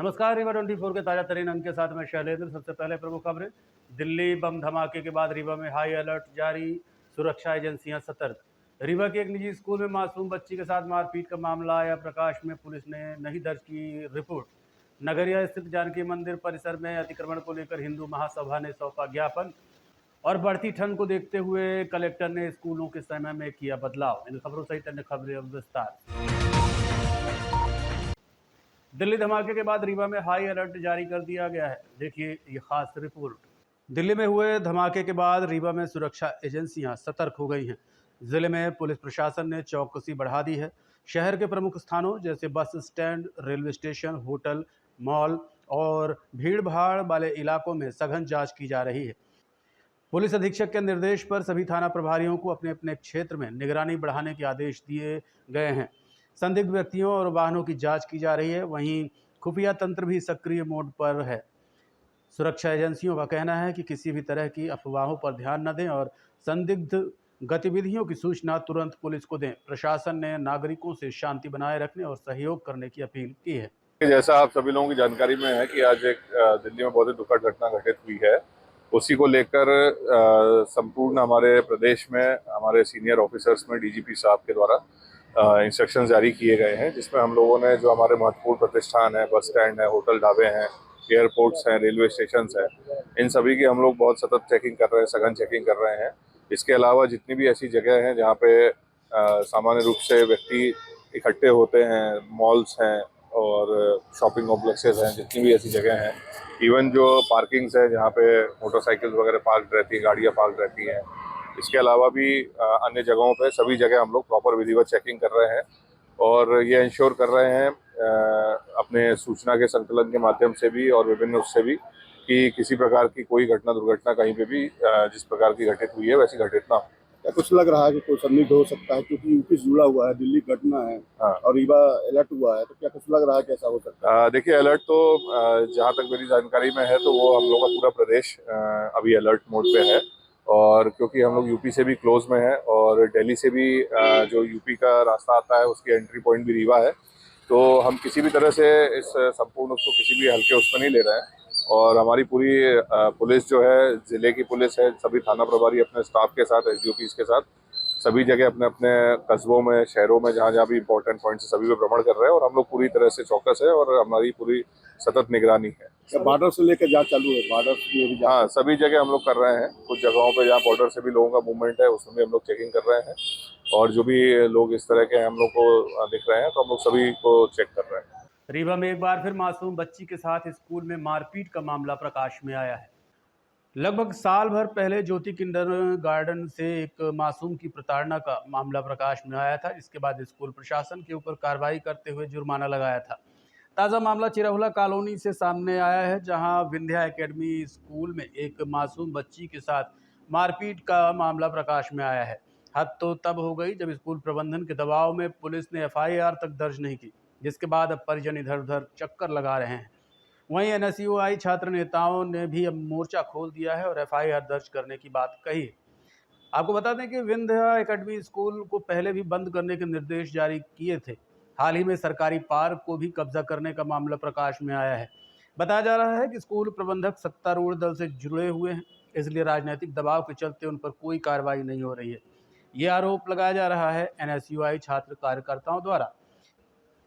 नमस्कार, रीवा 24 के ताजा तरीन अंक के साथ मैं शैलेंद्र। सबसे पहले प्रमुख खबरें। दिल्ली बम धमाके के बाद रीवा में हाई अलर्ट जारी, सुरक्षा एजेंसियां सतर्क। रीवा के एक निजी स्कूल में मासूम बच्ची के साथ मारपीट का मामला आया प्रकाश में, पुलिस ने नहीं दर्ज की रिपोर्ट। नगरिया स्थित जानकी मंदिर परिसर में अतिक्रमण को लेकर हिंदू महासभा ने सौंपा ज्ञापन। और बढ़ती ठंड को देखते हुए कलेक्टर ने स्कूलों के समय में किया बदलाव। इन खबरों सहित अन्य खबरें अब विस्तार। दिल्ली धमाके के बाद रीवा में हाई अलर्ट जारी कर दिया गया है। देखिए ये खास रिपोर्ट। दिल्ली में हुए धमाके के बाद रीवा में सुरक्षा एजेंसियां सतर्क हो गई हैं। जिले में पुलिस प्रशासन ने चौकसी बढ़ा दी है। शहर के प्रमुख स्थानों जैसे bus stand, railway station, hotel, mall और भीड़ भाड़ वाले इलाकों में सघन जांच की जा रही है। पुलिस अधीक्षक के निर्देश पर सभी थाना प्रभारियों को अपने अपने क्षेत्र में निगरानी बढ़ाने के आदेश दिए गए हैं। संदिग्ध व्यक्तियों और वाहनों की जांच की जा रही है। वहीं खुफिया तंत्र भी सक्रिय मोड पर है। सुरक्षा एजेंसियों का कहना है कि किसी भी तरह की अफवाहों पर ध्यान न दें और संदिग्ध गतिविधियों की सूचना तुरंत पुलिस को दें। प्रशासन ने नागरिकों से शांति बनाए रखने और सहयोग करने की अपील की है। जैसा आप सभी लोगों की जानकारी में है कि आज एक दिल्ली में बहुत ही दुखद घटना घटित हुई है। उसी को लेकर संपूर्ण हमारे प्रदेश में हमारे सीनियर ऑफिसर्स में डीजीपी साहब के द्वारा इंस्ट्रक्शन जारी किए गए हैं, जिसमें हम लोगों ने जो हमारे महत्वपूर्ण प्रतिष्ठान है, बस स्टैंड है, होटल ढाबे हैं, एयरपोर्ट्स हैं, रेलवे स्टेशन हैं, इन सभी की हम लोग बहुत सतत चेकिंग कर रहे हैं, सघन चेकिंग कर रहे हैं। इसके अलावा जितनी भी ऐसी जगह हैं जहाँ पे सामान्य रूप से व्यक्ति इकट्ठे होते हैं, मॉल्स हैं और शॉपिंग कॉम्प्लेक्सेस हैं, जितनी भी ऐसी जगह हैं, इवन जो पार्किंग्स हैं जहाँ पे मोटरसाइकिल वगैरह पार्क रहती हैं, गाड़ियाँ पार्क रहती हैं, इसके अलावा भी अन्य जगहों पे सभी जगह हम लोग प्रॉपर विधिवत चेकिंग कर रहे हैं और ये इंश्योर कर रहे हैं अपने सूचना के संकलन के माध्यम से भी और विभिन्न उससे भी कि किसी प्रकार की कोई घटना दुर्घटना कहीं पे भी जिस प्रकार की घटित हुई है वैसी घटित ना हो। क्या कुछ लग रहा है कि कोई संदिग्ध हो सकता है, क्योंकि यूपी से जुड़ा हुआ है, दिल्ली घटना है। हाँ। और रीवा अलर्ट हुआ है, तो क्या कुछ लग रहा है कैसा हो सकता है? देखिए, अलर्ट तो जहाँ तक मेरी जानकारी में है तो वो हम लोग का पूरा प्रदेश अभी अलर्ट मोड पे है। और क्योंकि हम लोग यूपी से भी क्लोज में है और दिल्ली से भी जो यूपी का रास्ता आता है उसकी एंट्री पॉइंट भी रीवा है, तो हम किसी भी तरह से इस संपूर्ण उसको किसी भी हल्के उसमें नहीं ले रहे हैं। और हमारी पूरी पुलिस जो है, जिले की पुलिस है, सभी थाना प्रभारी अपने स्टाफ के साथ, एसडीओपीज के साथ सभी जगह अपने अपने कस्बों में, शहरों में जहाँ जहाँ भी इंपॉर्टेंट पॉइंट्स है सभी पे भ्रमण कर रहे हैं और हम लोग पूरी तरह से चौकस है और हमारी पूरी सतत निगरानी है। बॉर्डर से लेकर जांच चालू है, बॉर्डर में भी हाँ, सभी जगह हम लोग कर रहे हैं। कुछ जगहों पे जहाँ बॉर्डर से भी लोगों का मूवमेंट है उसमें भी हम लोग चेकिंग कर रहे हैं और जो भी लोग इस तरह के हम लोग को दिख रहे हैं तो हम लोग सभी को चेक कर रहे हैं। रीवा में एक बार फिर मासूम बच्ची के साथ स्कूल में मारपीट का मामला प्रकाश में आया है। लगभग साल भर पहले ज्योति किंडरगार्टन से एक मासूम की प्रताड़ना का मामला प्रकाश में आया था, जिसके बाद स्कूल प्रशासन के ऊपर कार्रवाई करते हुए जुर्माना लगाया था। ताज़ा मामला चिरहुला कॉलोनी से सामने आया है, जहां विंध्या एकेडमी स्कूल में एक मासूम बच्ची के साथ मारपीट का मामला प्रकाश में आया है। हद तो तब हो गई जब स्कूल प्रबंधन के दबाव में पुलिस ने एफआईआर तक दर्ज नहीं की, जिसके बाद अब परिजन इधर उधर चक्कर लगा रहे हैं। वहीं एनएसयूआई छात्र नेताओं ने भी अब मोर्चा खोल दिया है और एफआईआर दर्ज करने की बात कही है। आपको बता दें कि विंध्या एकेडमी स्कूल को पहले भी बंद करने के निर्देश जारी किए थे। हाल ही में सरकारी पार्क को भी कब्जा करने का मामला प्रकाश में आया है। बताया जा रहा है कि स्कूल प्रबंधक सत्तारूढ़ दल से जुड़े हुए हैं, इसलिए राजनीतिक दबाव के चलते उन पर कोई कार्रवाई नहीं हो रही है। ये आरोप लगाया जा रहा है एनएसयूआई छात्र कार्यकर्ताओं द्वारा।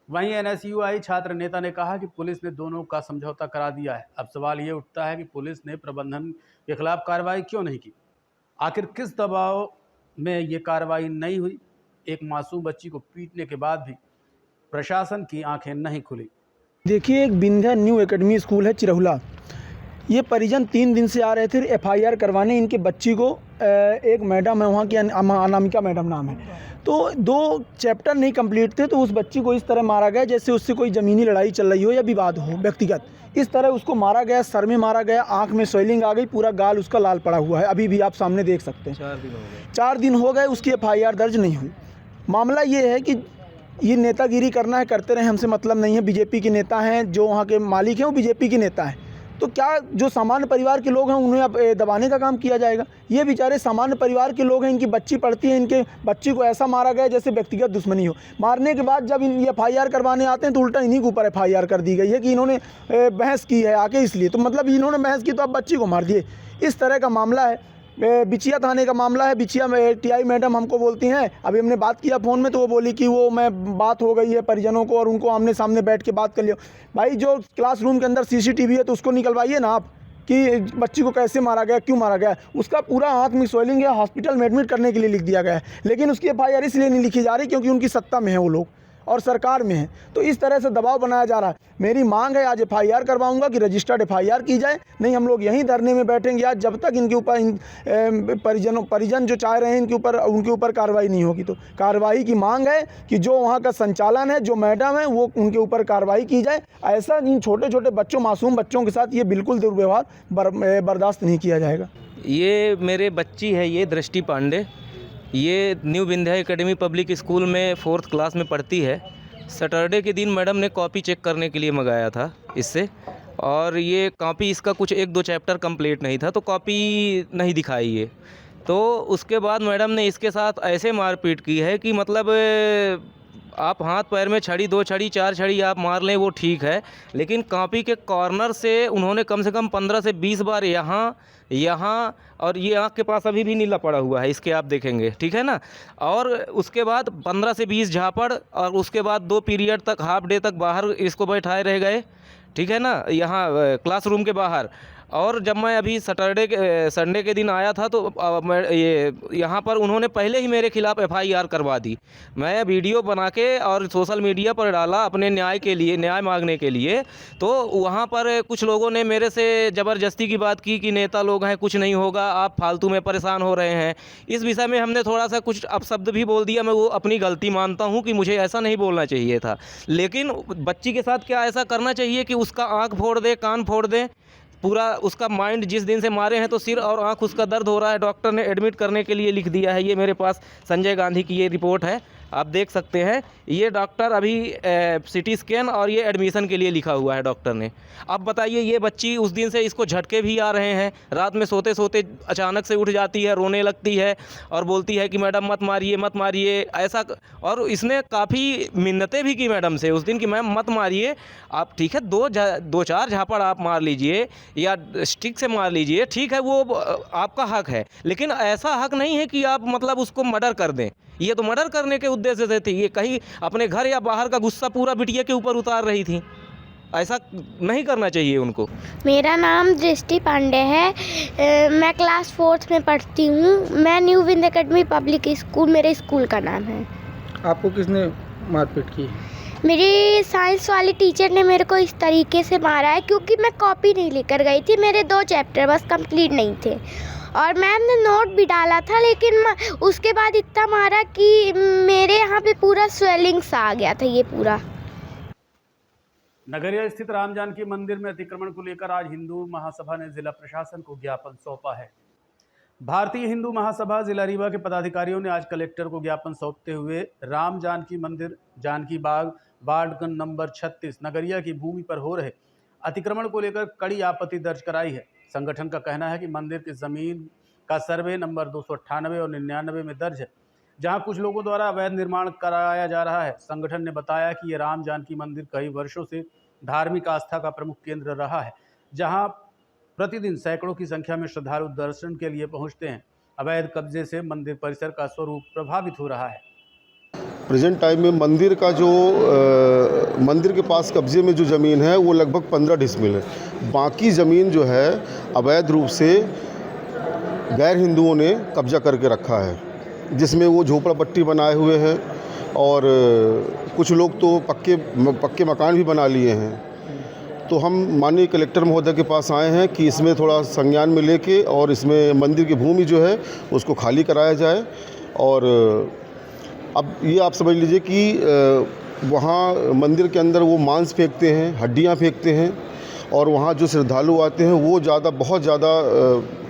वहीं एनएसयूआई छात्र नेता ने कहा कि पुलिस ने दोनों का समझौता करा दिया है। अब सवाल ये उठता है कि पुलिस ने प्रबंधन के खिलाफ कार्रवाई क्यों नहीं की? आखिर किस दबाव में ये कार्रवाई नहीं हुई? एक मासूम बच्ची को पीटने के बाद भी प्रशासन की आंखें नहीं खुली। देखिए, एक विंध्या न्यू एकेडमी स्कूल है चिरहुला। ये परिजन 3 दिन से आ रहे थे एफआईआर करवाने इनके बच्ची को। एक मैडम है वहाँ की, अनामिका मैडम नाम है, तो 2 चैप्टर नहीं कंप्लीट थे, तो उस बच्ची को इस तरह मारा गया जैसे उससे कोई ज़मीनी लड़ाई चल रही हो या विवाद हो व्यक्तिगत। इस तरह उसको मारा गया, सर में मारा गया, आँख में स्वेलिंग आ गई, पूरा गाल उसका लाल पड़ा हुआ है, अभी भी आप सामने देख सकते हैं। 4 दिन हो गए उसकी एफआईआर दर्ज नहीं हुई। मामला ये है कि ये नेतागिरी करना है, करते रहे, हमसे मतलब नहीं है। बीजेपी के नेता हैं, जो वहाँ के मालिक हैं वो बीजेपी के नेता हैं, तो क्या जो सामान्य परिवार के लोग हैं उन्हें अब दबाने का काम किया जाएगा? ये बेचारे सामान्य परिवार के लोग हैं, इनकी बच्ची पढ़ती है, इनके बच्ची को ऐसा मारा गया जैसे व्यक्तिगत दुश्मनी हो। मारने के बाद जब ये FIR करवाने आते हैं तो उल्टा इन्हीं के ऊपर FIR कर दी गई है कि इन्होंने बहस की है आके, इसलिए तो मतलब इन्होंने बहस की तो अब बच्ची को मार दिए। इस तरह का मामला है। बिछिया थाने का मामला है। बिछिया में TI मैडम हमको बोलती हैं, अभी हमने बात किया फ़ोन में तो वो बोली कि वो मैं बात हो गई है परिजनों को और उनको आमने सामने बैठ के बात कर लियो। भाई जो क्लासरूम के अंदर CCTV है तो उसको निकलवाइए ना आप कि बच्ची को कैसे मारा गया, क्यों मारा गया। उसका पूरा हाथ में स्वेलिंग है, हॉस्पिटल में एडमिट करने के लिए लिख दिया गया है, लेकिन उसकी FIR इसलिए नहीं लिखी जा रही क्योंकि उनकी सत्ता में है वो लोग और सरकार में है। तो इस तरह से दबाव बनाया जा रहा है। मेरी मांग है आज FIR करवाऊंगा कि रजिस्टर्ड FIR की जाए, नहीं हम लोग यहीं धरने में बैठेंगे आज जब तक इनके ऊपर परिजन जो चाह रहे हैं उनके ऊपर कार्रवाई नहीं होगी। तो कार्रवाई की मांग है कि जो वहाँ का संचालन है, जो मैडम है, वो उनके ऊपर कार्रवाई की जाए। ऐसा इन छोटे छोटे बच्चों, मासूम बच्चों के साथ ये बिल्कुल दुर्व्यवहार बर्दाश्त नहीं किया जाएगा। ये मेरे बच्ची है, ये दृष्टि पांडे, ये new Vindhya academy public school में 4th क्लास में पढ़ती है। सैटरडे के दिन मैडम ने कॉपी चेक करने के लिए मंगाया था इससे, और ये कॉपी इसका कुछ 1-2 चैप्टर कंप्लीट नहीं था तो कॉपी नहीं दिखाई ये। तो उसके बाद मैडम ने इसके साथ ऐसे मारपीट की है कि मतलब आप हाथ पैर में छड़ी, 2 छड़ी, 4 छड़ी आप मार लें वो ठीक है, लेकिन कॉपी के कॉर्नर से उन्होंने कम से कम 15 से 20 बार यहाँ और ये आँख के पास अभी भी नीला पड़ा हुआ है इसके, आप देखेंगे, ठीक है ना। और उसके बाद 15 से 20 झापड़, और उसके बाद 2 पीरियड तक, हाफ डे तक बाहर इसको बैठाए रह गए, ठीक है ना, यहाँ क्लासरूम के बाहर। और जब मैं अभी संडे के दिन आया था तो यहाँ पर उन्होंने पहले ही मेरे खिलाफ़ FIR करवा दी। मैं वीडियो बना के और सोशल मीडिया पर डाला अपने न्याय मांगने के लिए। तो वहाँ पर कुछ लोगों ने मेरे से ज़बरदस्ती की बात की कि नेता लोग हैं, कुछ नहीं होगा, आप फालतू में परेशान हो रहे हैं। इस विषय में हमने थोड़ा सा कुछ अपशब्द भी बोल दिया। मैं वो अपनी गलती मानता हूँ कि मुझे ऐसा नहीं बोलना चाहिए था, लेकिन बच्ची के साथ क्या ऐसा करना चाहिए कि उसका आँख फोड़ दे, कान फोड़ दे, पूरा उसका माइंड, जिस दिन से मारे हैं तो सिर और आंख उसका दर्द हो रहा है, डॉक्टर ने एडमिट करने के लिए लिख दिया है। ये मेरे पास संजय गांधी की ये रिपोर्ट है, आप देख सकते हैं। ये डॉक्टर अभी CT स्कैन और ये एडमिशन के लिए लिखा हुआ है डॉक्टर ने। अब बताइए, ये बच्ची उस दिन से इसको झटके भी आ रहे हैं, रात में सोते सोते अचानक से उठ जाती है, रोने लगती है और बोलती है कि मैडम मत मारिए ऐसा। और इसने काफ़ी मिन्नतें भी की मैडम से उस दिन कि मैम मत मारिए आप, ठीक है, 2-4 झापड़ आप मार लीजिए या स्टिक से मार लीजिए, ठीक है, वो आपका हक है, लेकिन ऐसा हक नहीं है कि आप मतलब उसको मर्डर कर दें। ये तो मर्डर करने के उद्देश्य से थी, ये कहीं अपने घर या बाहर का गुस्सा पूरा बिटिया के ऊपर उतार रही थी। ऐसा नहीं करना चाहिए उनको। मेरा नाम दृष्टि पांडे है, मैं क्लास 4th में पढ़ती हूँ। मैं new Vindhya academy public school, मेरे स्कूल का नाम है। आपको किसने मारपीट की? मेरी साइंस वाली टीचर ने मेरे को इस तरीके से मारा है क्योंकि मैं कॉपी नहीं लेकर गई थी, मेरे 2 चैप्टर बस कंप्लीट नहीं थे और मैम ने नोट भी डाला था, लेकिन उसके बाद इतना मारा कि मेरे यहाँ पे पूरा स्वेलिंग सा आ गया था ये पूरा। नगरिया स्थित राम जानकी मंदिर में अतिक्रमण को लेकर आज हिंदू महासभा ने जिला प्रशासन को ज्ञापन सौंपा है। भारतीय हिंदू महासभा जिला रीवा के पदाधिकारियों ने आज कलेक्टर को ज्ञापन सौंपते हुए राम जानकी मंदिर, जानकी बाग, वार्ड नंबर 36 नगरिया की भूमि पर हो रहे अतिक्रमण को लेकर कड़ी आपत्ति दर्ज कराई है। संगठन का कहना है कि मंदिर की जमीन का सर्वे नंबर 298 और 99 में दर्ज है, जहां कुछ लोगों द्वारा अवैध निर्माण कराया जा रहा है। संगठन ने बताया कि ये राम जानकी मंदिर कई वर्षों से धार्मिक आस्था का प्रमुख केंद्र रहा है, जहां प्रतिदिन सैकड़ों की संख्या में श्रद्धालु दर्शन के लिए पहुंचते हैं। अवैध कब्जे से मंदिर परिसर का स्वरूप प्रभावित हो रहा है। प्रेजेंट टाइम में मंदिर का जो मंदिर के पास कब्जे में जो ज़मीन है वो लगभग 15 डिसमिल है। बाकी ज़मीन जो है अवैध रूप से गैर हिंदुओं ने कब्जा करके रखा है, जिसमें वो झोपड़पट्टी बनाए हुए हैं और कुछ लोग तो पक्के मकान भी बना लिए हैं। तो हम माननीय कलेक्टर महोदय के पास आए हैं कि इसमें थोड़ा संज्ञान में लेके और इसमें मंदिर की भूमि जो है उसको खाली कराया जाए। और अब ये आप समझ लीजिए कि वहाँ मंदिर के अंदर वो मांस फेंकते हैं, हड्डियाँ फेंकते हैं और वहाँ जो श्रद्धालु आते हैं वो बहुत ज़्यादा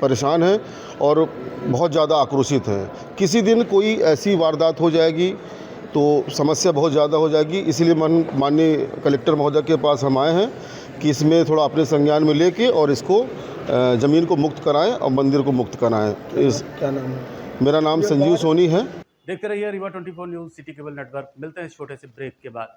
परेशान हैं और बहुत ज़्यादा आक्रोशित हैं। किसी दिन कोई ऐसी वारदात हो जाएगी तो समस्या बहुत ज़्यादा हो जाएगी, इसलिए माननीय कलेक्टर महोदय के पास हम आए हैं कि इसमें थोड़ा अपने संज्ञान में लेके और इसको ज़मीन को मुक्त कराएं और मंदिर को मुक्त कराएं। क्या नाम है? मेरा नाम संजीव सोनी है। देखते रहिए Rewa 24 news city cable network. मिलते हैं इस छोटे से ब्रेक के बाद।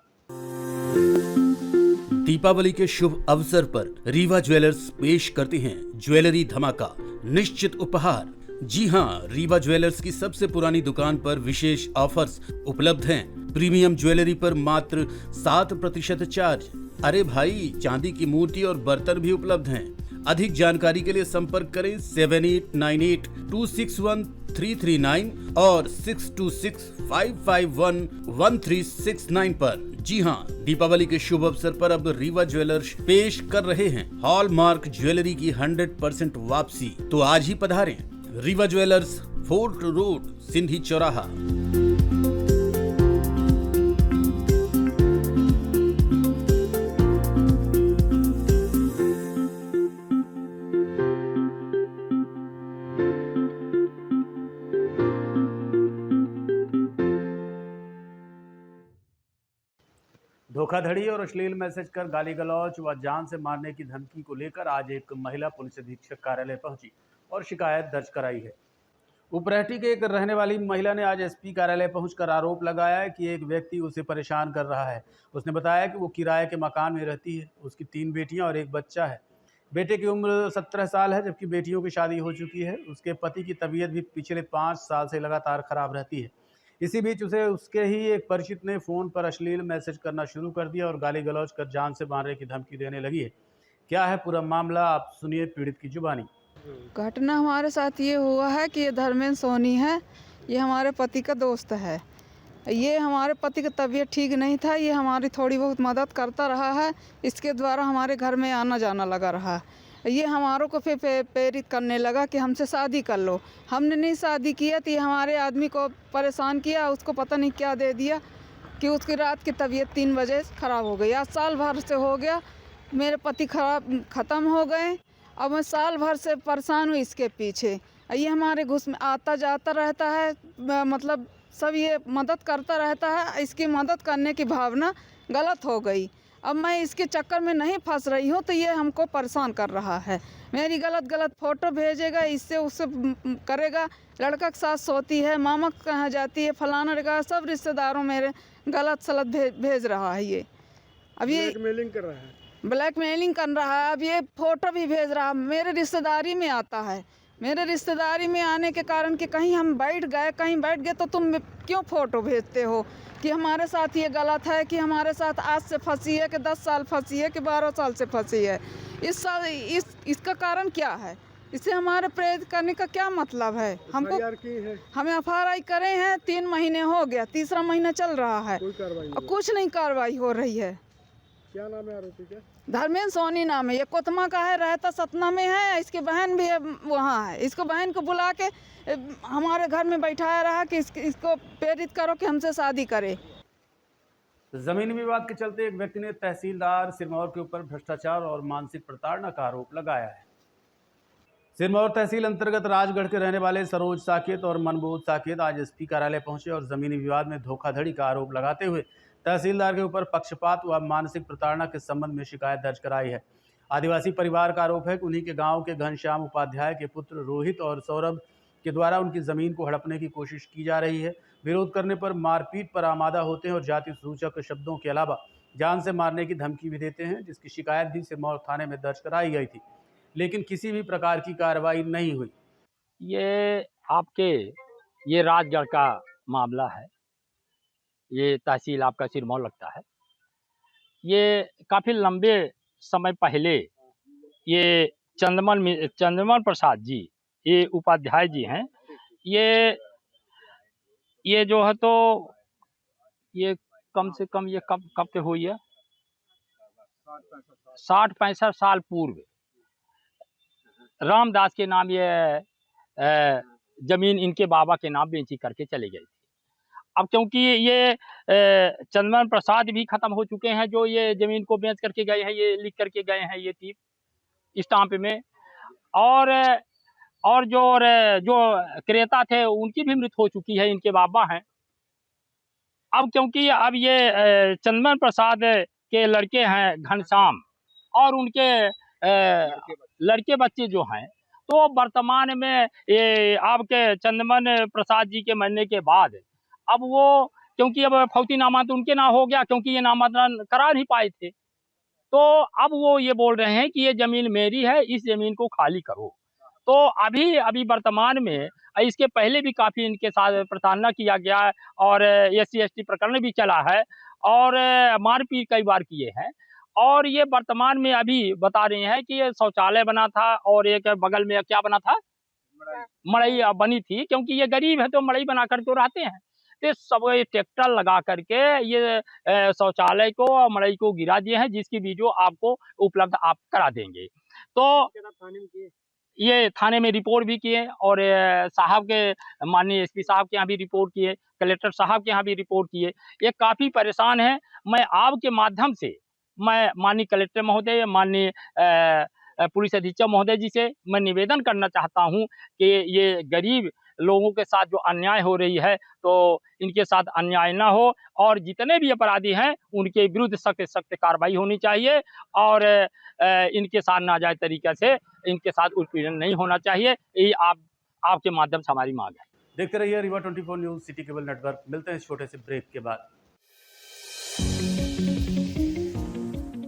दीपावली के शुभ अवसर पर रीवा ज्वेलर्स पेश करती हैं ज्वेलरी धमाका, निश्चित उपहार। जी हां, रीवा ज्वेलर्स की सबसे पुरानी दुकान पर विशेष ऑफर्स उपलब्ध हैं। प्रीमियम ज्वेलरी पर मात्र 7% चार्ज। अरे भाई, चांदी की मूर्ति और बर्तन भी उपलब्ध हैं। अधिक जानकारी के लिए संपर्क करें 7898261339 और 6265511369 पर। जी हां, दीपावली के शुभ अवसर पर अब रीवा ज्वेलर्स पेश कर रहे हैं हॉलमार्क ज्वेलरी की 100% वापसी। तो आज ही पधारें Rewa jewellers, fort road, Sindhi चौराहा। धोखाधड़ी और अश्लील मैसेज कर गाली गलौज व जान से मारने की धमकी को लेकर आज एक महिला पुलिस अधीक्षक कार्यालय पहुंची और शिकायत दर्ज कराई है। उपरहटी के एक रहने वाली महिला ने आज एसपी कार्यालय पहुंचकर आरोप लगाया है कि एक व्यक्ति उसे परेशान कर रहा है। उसने बताया कि वो किराए के मकान में रहती है। उसकी 3 बेटियां और एक बच्चा है। बेटे की उम्र 17 साल है, जबकि बेटियों की शादी हो चुकी है। उसके पति की तबीयत भी पिछले 5 साल से लगातार खराब रहती है। इसी बीच उसे उसके ही एक परिचित ने फ़ोन पर अश्लील मैसेज करना शुरू कर दिया और गाली गलौज कर जान से मारने की धमकी देने लगी है। क्या है पूरा मामला, आप सुनिए पीड़ित की जुबानी। घटना हमारे साथ ये हुआ है कि ये धर्मेंद्र सोनी है, ये हमारे पति का दोस्त है। ये हमारे पति की तबीयत ठीक नहीं था, ये हमारी थोड़ी बहुत मदद करता रहा है। इसके द्वारा हमारे घर में आना जाना लगा रहा। ये हमारों को फिर प्रेरित करने लगा कि हमसे शादी कर लो। हमने नहीं शादी किया तो ये हमारे आदमी को परेशान किया। उसको पता नहीं क्या दे दिया कि उसकी रात की तबीयत 3 बजे ख़राब हो गई। आज साल भर से हो गया, मेरे पति ख़त्म हो गए। अब मैं साल भर से परेशान हूँ इसके पीछे। ये हमारे घुस में आता जाता रहता है, मतलब सब ये मदद करता रहता है। इसकी मदद करने की भावना गलत हो गई। अब मैं इसके चक्कर में नहीं फंस रही हूँ तो ये हमको परेशान कर रहा है। मेरी गलत फ़ोटो भेजेगा, इससे उससे करेगा। लड़का के साथ सोती है, मामा कहाँ जाती है, फलाना जगह, सब रिश्तेदारों मेरे गलत सलत भेज रहा है। ये अब ये ब्लैकमेलिंग कर रहा है। अब ये फ़ोटो भी भेज रहा है। मेरे रिश्तेदारी में आता है। मेरे रिश्तेदारी में आने के कारण कि कहीं हम बैठ गए तो तुम क्यों फ़ोटो भेजते हो कि हमारे साथ ये गलत है, कि हमारे साथ आज से फंसी है, कि 10 साल फंसी है, कि 12 साल से फंसी है। इसका कारण क्या है? इससे हमारे प्रेरित करने का क्या मतलब है? हमको हमें FIR करे हैं, 3 महीने हो गया, तीसरा महीना चल रहा है, कुछ नहीं कार्रवाई हो रही है। क्या नाम है आरोपी का? धर्मेंद्र सोनी नाम है। ये कोतमा का है, रहता सतना में है। इसकी बहन भी वहाँ है। इसको बहन को बुला के हमारे घर में बैठाया रहा कि इसको प्रेरित करो कि हमसे शादी करे। जमीनी विवाद के चलते एक व्यक्ति ने तहसीलदार सिरमौर के ऊपर भ्रष्टाचार और मानसिक प्रताड़ना का आरोप लगाया है। सिरमौर तहसील अंतर्गत राजगढ़ के रहने वाले सरोज साकेत और मनबोध साकेत आज एसपी कार्यालय पहुंचे और जमीनी विवाद में धोखाधड़ी का आरोप लगाते हुए तहसीलदार के ऊपर पक्षपात व मानसिक प्रताड़ना के संबंध में शिकायत दर्ज कराई है। आदिवासी परिवार का आरोप है कि उन्हीं के गांव के घनश्याम उपाध्याय के पुत्र रोहित और सौरभ के द्वारा उनकी ज़मीन को हड़पने की कोशिश की जा रही है। विरोध करने पर मारपीट पर आमादा होते हैं और जाति सूचक शब्दों के अलावा जान से मारने की धमकी भी देते हैं, जिसकी शिकायत भी सिरमौर थाने में दर्ज कराई गई थी, लेकिन किसी भी प्रकार की कार्रवाई नहीं हुई। ये राजगढ़ का मामला है। ये तहसील आपका सिरमौर लगता है। ये काफ़ी लंबे समय पहले ये चंद्रमन प्रसाद जी, ये उपाध्याय जी हैं, ये जो है तो ये कम से कम ये कब के हुई है, 60-65 साल पूर्व रामदास के नाम ये जमीन इनके बाबा के नाम बेची करके चले गए थे। अब क्योंकि ये चंद्रमन प्रसाद भी खत्म हो चुके हैं, जो ये जमीन को बेच करके गए हैं, ये लिख करके गए हैं ये स्टाम्प में, और जो क्रेता थे उनकी भी मृत्यु हो चुकी है, इनके बाबा हैं। अब क्योंकि अब ये चंद्रमन प्रसाद के लड़के हैं घनश्याम और उनके लड़के बच्चे जो हैं, तो वर्तमान में ये आपके चंदमन प्रसाद जी के मरने के बाद अब वो, क्योंकि अब फौती नामांतरण उनके नाम हो गया, क्योंकि ये नामांतरण करा नहीं पाए थे, तो अब वो ये बोल रहे हैं कि ये जमीन मेरी है, इस जमीन को खाली करो। तो अभी वर्तमान में इसके पहले भी काफी इनके साथ प्रताड़ना किया गया है और SC/ST प्रकरण भी चला है और मारपीट कई बार किए हैं। और ये वर्तमान में अभी बता रहे हैं कि ये शौचालय बना था और एक बगल में क्या बना था, मड़ई बनी थी, क्योंकि ये गरीब है तो मड़ई बना कर तो रहते हैं। तो सब ये ट्रैक्टर लगा करके ये शौचालय को और मड़ई को गिरा दिए हैं, जिसकी वीडियो आपको उपलब्ध आप करा देंगे। तो ये थाने में रिपोर्ट भी किए और साहब के माननीय SP साहब के यहाँ भी रिपोर्ट किए, कलेक्टर साहब के यहाँ भी रिपोर्ट किए। ये काफ़ी परेशान है। मैं आपके माध्यम से मैं माननीय कलेक्टर महोदय, माननीय पुलिस अधीक्षक महोदय जी से मैं निवेदन करना चाहता हूँ कि ये गरीब लोगों के साथ जो अन्याय हो रही है, तो इनके साथ अन्याय ना हो और जितने भी अपराधी हैं उनके विरुद्ध सख्त से सख्त कार्रवाई होनी चाहिए और इनके साथ नाजायज तरीके से इनके साथ उत्पीड़न नहीं होना चाहिए। यही आपके माध्यम से हमारी मांग है। देखते रहिए Rewa 24 news city cable network. मिलते हैं इस छोटे से ब्रेक के बाद।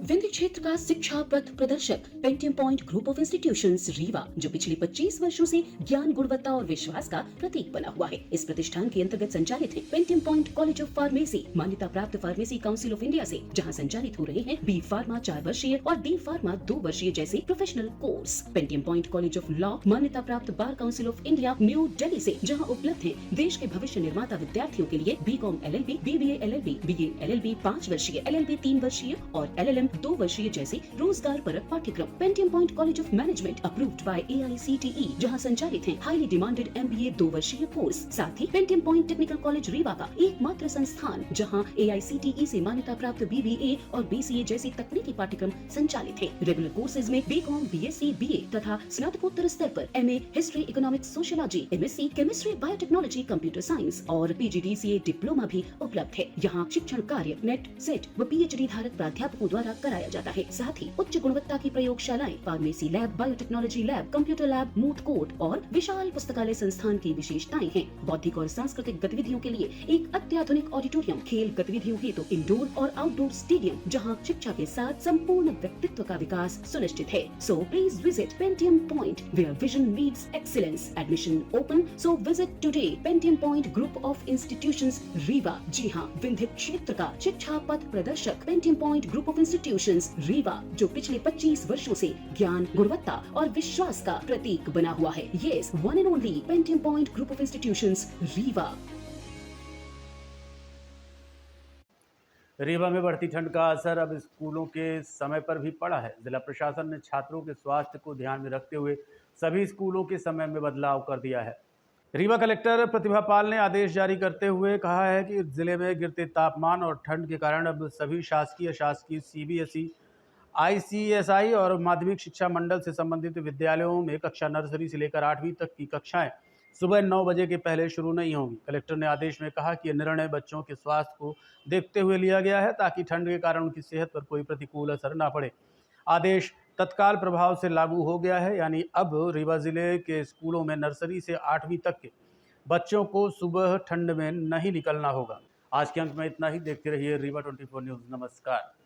विंध्य क्षेत्र का शिक्षा पथ प्रदर्शक Pentium point group of institutions Rewa, जो पिछले 25 वर्षों से ज्ञान, गुणवत्ता और विश्वास का प्रतीक बना हुआ है। इस प्रतिष्ठान के अंतर्गत संचालित है Pentium point college of pharmacy, मान्यता प्राप्त फार्मेसी काउंसिल ऑफ इंडिया से, जहां संचालित हो रहे हैं B फार्मा 4 वर्षीय और D फार्मा 2 वर्षीय जैसे professional course. Pentium point college of law, मान्यता प्राप्त bar council of India new Delhi से, जहाँ उपलब्ध है देश के भविष्य निर्माता विद्यार्थियों के लिए BCom LLB, BBA LLB, BA LLB 5 वर्षीय, LLB 3 वर्षीय और LLM 2 वर्षीय जैसे रोजगार परक पाठ्यक्रम। Pentium point college of management approved by AICTE, जहां संचालित है हाईली डिमांडेड MBA 2 वर्षीय कोर्स। साथ ही Pentium point technical college Rewa का एकमात्र संस्थान जहां AICTE से मान्यता प्राप्त BBA और BCA जैसे तकनीकी पाठ्यक्रम संचालित है। रेगुलर कोर्सेज में BCom, BSc, BA तथा स्नातकोत्तर स्तर पर MA history, economics, sociology, MSc chemistry, biotechnology, computer science और PGDCA डिप्लोमा भी उपलब्ध है। यहाँ शिक्षण कार्य नेट, सेट व PhD धारक प्राध्यापकों द्वारा कराया जाता है। साथ ही उच्च गुणवत्ता की प्रयोगशालाएं, pharmacy lab, biotechnology lab, computer lab, moot court और विशाल पुस्तकालय संस्थान की विशेषताएं हैं। बौद्धिक और सांस्कृतिक गतिविधियों के लिए एक अत्याधुनिक ऑडिटोरियम, खेल गतिविधियों हेतु इंडोर और आउटडोर स्टेडियम, जहां शिक्षा के साथ संपूर्ण व्यक्तित्व का विकास सुनिश्चित है। So please visit Pentium point where vision meets excellence. Admission open, so visit today Pentium point group of institutions Rewa. जी हाँ, विंध्य क्षेत्र का शिक्षा पथ प्रदर्शक Pentium point group of institutions Rewa, जो पिछले 25 वर्षों से ज्ञान, गुणवत्ता और विश्वास का प्रतीक बना हुआ है। Yes, one and only Pentium point group of institutions Rewa. Rewa में बढ़ती ठंड का असर अब स्कूलों के समय पर भी पड़ा है। जिला प्रशासन ने छात्रों के स्वास्थ्य को ध्यान में रखते हुए सभी स्कूलों के समय में बदलाव कर दिया है। रीवा कलेक्टर प्रतिभा पाल ने आदेश जारी करते हुए कहा है कि जिले में गिरते तापमान और ठंड के कारण अब सभी शासकीय, अशासकीय, CBSE, ICSI और माध्यमिक शिक्षा मंडल से संबंधित विद्यालयों में कक्षा नर्सरी से लेकर 8वीं तक की कक्षाएं सुबह 9 बजे के पहले शुरू नहीं होंगी। कलेक्टर ने आदेश में कहा कि यह निर्णय बच्चों के स्वास्थ्य को देखते हुए लिया गया है, ताकि ठंड के कारण उनकी सेहत पर कोई प्रतिकूल असर न पड़े। आदेश तत्काल प्रभाव से लागू हो गया है, यानी अब रीवा जिले के स्कूलों में नर्सरी से 8वीं तक के बच्चों को सुबह ठंड में नहीं निकलना होगा। आज के अंक में इतना ही। देखते रहिए रीवा 24 न्यूज़। नमस्कार।